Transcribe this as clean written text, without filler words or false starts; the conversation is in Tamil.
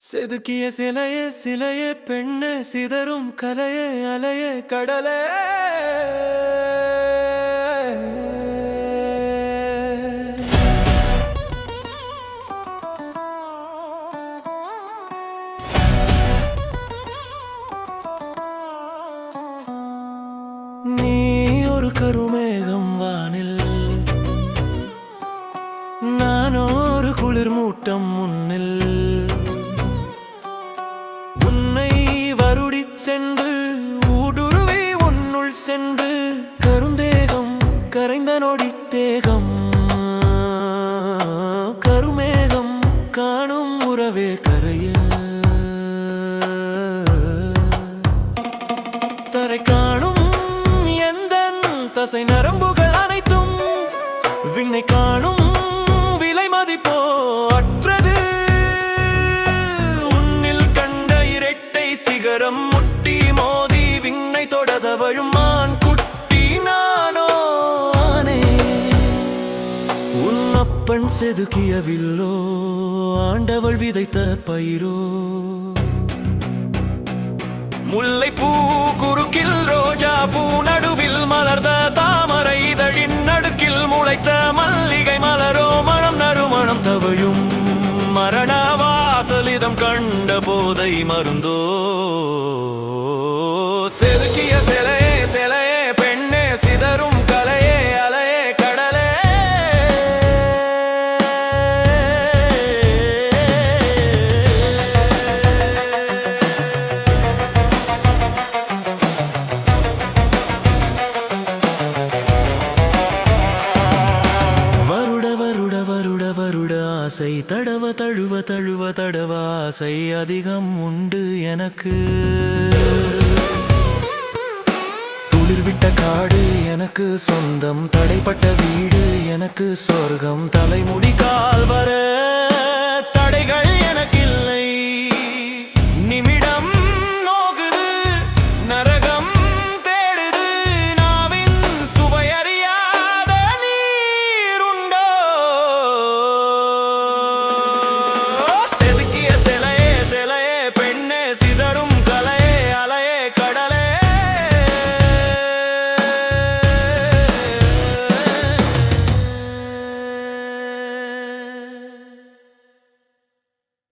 செதுக்கிய சிலையே சிலையே பெண்ணே சிதறும் கலையே அலையே கடலே நீ ஒரு கருமேகம் வானில் நானோ ஒரு குளிர் மூட்டம் முன்னில் உன்னை வருடிச் சென்று ஊடுருவி உன்னுள் சென்று கருந்தேகம் கரைந்த நொடி தேகம் கருமேகம் காணும் உறவே கரைய தரை காணும் எந்தன் தசை நரம்புகள் அனைத்தும் விண்ணை காணும் விலை மதிப்போ அற்றது உன்னில் கண்ட இரட்டை சிகரம் முட்டி மோதி விண்ணை தொடதவழும் மான் குட்டி நானோ ஆனே உன்னப்பன் செதுக்கிய வில்லோ ஆண்டவள் விதைத்த பயிரோ முல்லை பூ குறுக்கில் ரோஜா பூ நடுவில் மலர்ந்த தாமரை இதழின் நடுக்கில் முளைத்த மல்லிகை மலரோ மனம் நறுமணம் தவழும் மரண வாசலிதம் கண்ட போதை மருந்தோ செதுக்கிய சிலையே சிலையே பெண்ணே சிதறும் கலையே அலையே கடலே வருட ஆசை தடவ தழுவ தழுவ தடவ ஆசை அதிகம் உண்டு எனக்கு துளிர்விட்ட காடு எனக்கு சொந்தம் தடைப்பட்ட வீடு எனக்கு சொர்க்கம் தலைமுடி கால் வர